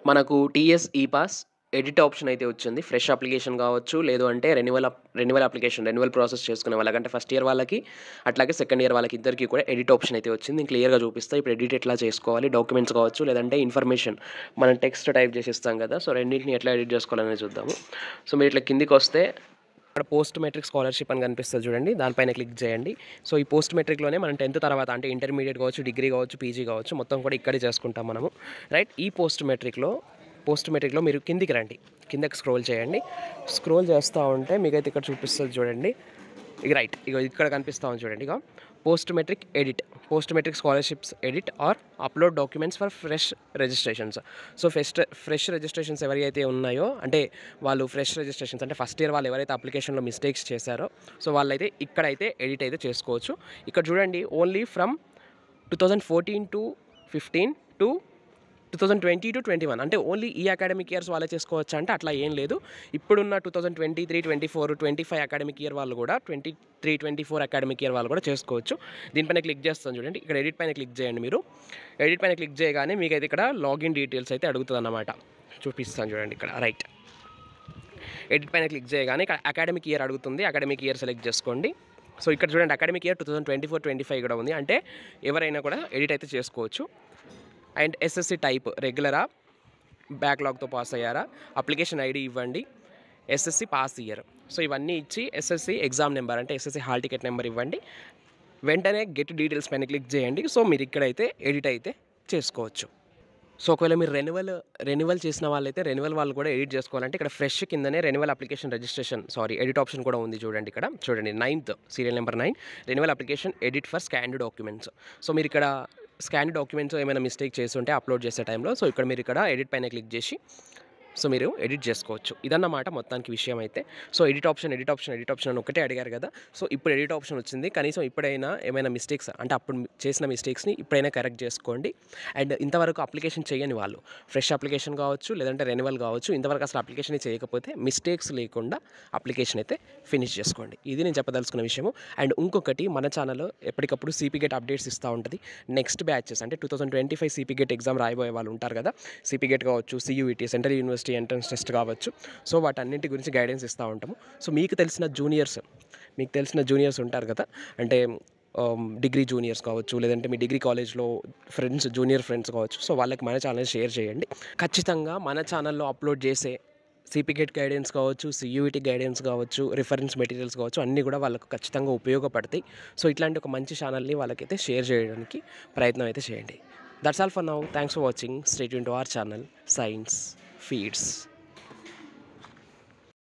మనకు టీఎస్ ఈ pass edit option అయితే వచ్చింది. ఫ్రెష్ అప్లికేషన్ కావచ్చు, లేదు అంటే రెన్యువల్ ప్రాసెస్ చేసుకునే వాళ్ళకంటే ఫస్ట్ ఇయర్ వాళ్ళకి, అట్లాగే సెకండ్ ఇయర్ వాళ్ళకి ఇద్దరికీ కూడా ఎడిట్ ఆప్షన్ అయితే వచ్చింది. నేను క్లియర్‌గా చూపిస్తా. ఇప్పుడు ఎడిట్ ఎట్లా చేసుకోవాలి, డాక్యుమెంట్స్ కావచ్చు, లేదంటే ఇన్ఫర్మేషన్ మనం టెక్స్ట్ టైప్ చేసి ఇస్తాం కదా! సో, రెండిటిని ఎట్లా ఎడిట్ చేసుకోవాలనేది చూద్దాము. సో, మీరు ఇట్లా కిందికొస్తే ఇక్కడ పోస్ట్ మెట్రిక్ స్కాలర్‌షిప్ అని కనిపిస్తది చూడండి. దానిపైన క్లిక్ చేయండి. సో, ఈ పోస్ట్ మెట్రిక్‌లోనే మనం 10థ్ తర్వాత అంటే ఇంటర్మీడియేట్ కావచ్చు, డిగ్రీ కావచ్చు, పీజీ కావచ్చు మొత్తం కూడా ఇక్కడే చేసుకుంటాం మనము. రైట్. ఈ పోస్ట్ మెట్రిక్‌లో మీరు కిందికి రండి. కిందకి స్క్రోల్ చేయండి. స్క్రోల్ చేస్తా ఉంటే మీకైతే ఇక్కడ చూపిస్తది చూడండి. ఇక రైట్. ఇగో ఇక్కడ కనిపిస్తా ఉంది చూడండి. ఇగో post matric scholarships edit or upload documents for fresh registrations. So, fresh registrations ఎవరైతే ఉన్నాయో అంటే వాళ్ళు ఫ్రెష్ రిజిస్ట్రేషన్స్ అంటే ఫస్ట్ ఇయర్ వాళ్ళు ఎవరైతే అప్లికేషన్‌లో మిస్టేక్స్ చేశారో సో, వాళ్ళైతే ఇక్కడైతే ఎడిట్ అయితే చేసుకోవచ్చు. ఇక్కడ చూడండి ఓన్లీ ఫ్రమ్ 2014-15 టు 2020-21 అంటే ఓన్లీ ఈ అకాడమిక్ ఇయర్స్ వాళ్ళే చేసుకోవచ్చా అంటే అట్లా ఏం లేదు. ఇప్పుడున్న 2023, 24, 25 అకాడమిక్ ఇయర్ వాళ్ళు కూడా 23, 24 అకాడమిక్ ఇయర్ వాళ్ళు కూడా చేసుకోవచ్చు. దీనిపైన క్లిక్ చేస్తాను చూడండి. ఇక్కడ ఎడిట్ పైన క్లిక్ చేయండి మీరు. ఎడిట్ పైన క్లిక్ చేయగానే మీకైతే ఇక్కడ లాగిన్ డీటెయిల్స్ అయితే అడుగుతుందన్నమాట. చూపిస్తాను చూడండి ఇక్కడ రైట్. ఎడిట్ పైన క్లిక్ చేయగానే ఇక్కడ అకాడమిక్ ఇయర్ అడుగుతుంది. అకాడమిక్ ఇయర్ సెలెక్ట్ చేసుకోండి. సో, ఇక్కడ చూడండి అకాడమిక్ ఇయర్ 2024, 25 కూడా ఉంది. అంటే ఎవరైనా కూడా ఎడిట్ అయితే చేసుకోవచ్చు. అండ్ ఎస్ఎస్సి టైప్ రెగ్యులరా, బ్యాక్‌లాగ్‌తో పాస్ అయ్యారా, అప్లికేషన్ ఐడీ ఇవ్వండి, ఎస్ఎస్సి పాస్ ఇయర్. సో, ఇవన్నీ ఇచ్చి ఎస్ఎస్సి ఎగ్జామ్ నెంబర్ అంటే ఎస్ఎస్సి హాల్ టికెట్ నెంబర్ ఇవ్వండి. వెంటనే గెట్ డీటెయిల్స్ పైన క్లిక్ చేయండి. సో, మీరు ఇక్కడైతే ఎడిట్ అయితే చేసుకోవచ్చు. సో, ఒకవేళ మీరు రెన్యువల్ చేసిన వాళ్ళైతే రెన్యువల్ వాళ్ళు కూడా ఎడిట్ చేసుకోవాలంటే ఇక్కడ ఫ్రెష్ కిందనే రెన్యువల్ అప్లికేషన్ ఎడిట్ ఆప్షన్ కూడా ఉంది చూడండి ఇక్కడ. చూడండి 9th serial number 9 renewal application edit for scanned documents. So, మీరు ఇక్కడ స్కాన్డ్ డాక్యుమెంట్స్ ఏమైనా మిస్టేక్ చేసి ఉంటే అప్లోడ్ చేసే టైంలో సో, ఇక్కడ మీరు ఇక్కడ ఎడిట్ పైన క్లిక్ చేసి సో, మీరు ఎడిట్ చేసుకోవచ్చు. ఇదన్నమాట మొత్తానికి విషయం అయితే. సో, ఎడిట్ ఆప్షన్ అని ఒకటే అడిగారు కదా! సో, ఇప్పుడు ఎడిట్ ఆప్షన్ వచ్చింది. కనీసం ఇప్పుడైనా ఏమైనా మిస్టేక్స్ అంటే అప్పుడు చేసిన మిస్టేక్స్‌ని ఇప్పుడైనా కరెక్ట్ చేసుకోండి. అండ్ ఇంతవరకు అప్లికేషన్ చేయని వాళ్ళు ఫ్రెష్ అప్లికేషన్ కావచ్చు, లేదంటే రెన్యువల్ కావచ్చు, ఇంతవరకు అసలు అప్లికేషనే చేయకపోతే మిస్టేక్స్ లేకుండా అప్లికేషన్ అయితే ఫినిష్ చేసుకోండి. ఇది నేను చెప్పదలుచుకున్న విషయము. అండ్ ఇంకొకటి మన ఛానల్‌లో ఎప్పటికప్పుడు సిపి గేట్ అప్డేట్స్ ఇస్తా ఉంటది. నెక్స్ట్ బ్యాచెస్ అంటే 2025 సిపి గేట్ ఎగ్జామ్ రాయబోయే వాళ్ళు ఉంటారు కదా! సిపి గేట్ కావచ్చు, CUET central university entrance test కావచ్చు. సో, వాటన్నింటి గురించి గైడెన్స్ ఇస్తా ఉంటాము. సో, మీకు తెలిసిన జూనియర్స్ ఉంటారు కదా! అంటే డిగ్రీ జూనియర్స్ కావచ్చు, లేదంటే మీ డిగ్రీ కాలేజ్‌లో జూనియర్ ఫ్రెండ్స్ కావచ్చు. సో, వాళ్ళకి మన ఛానల్ షేర్ చేయండి. ఖచ్చితంగా మన ఛానల్‌లో అప్లోడ్ చేసే సిపి గేట్ గైడెన్స్ కావచ్చు, సియూఈటీ గైడెన్స్ కావచ్చు, రిఫరెన్స్ మెటీరియల్స్ కావచ్చు అన్నీ కూడా వాళ్ళకు ఖచ్చితంగా ఉపయోగపడతాయి. సో, ఇట్లాంటి ఒక మంచి ఛానల్‌ని వాళ్ళకైతే షేర్ చేయడానికి ప్రయత్నం అయితే చేయండి. That's all for now. Thanks for watching. Stay tuned to our channel Science feeds.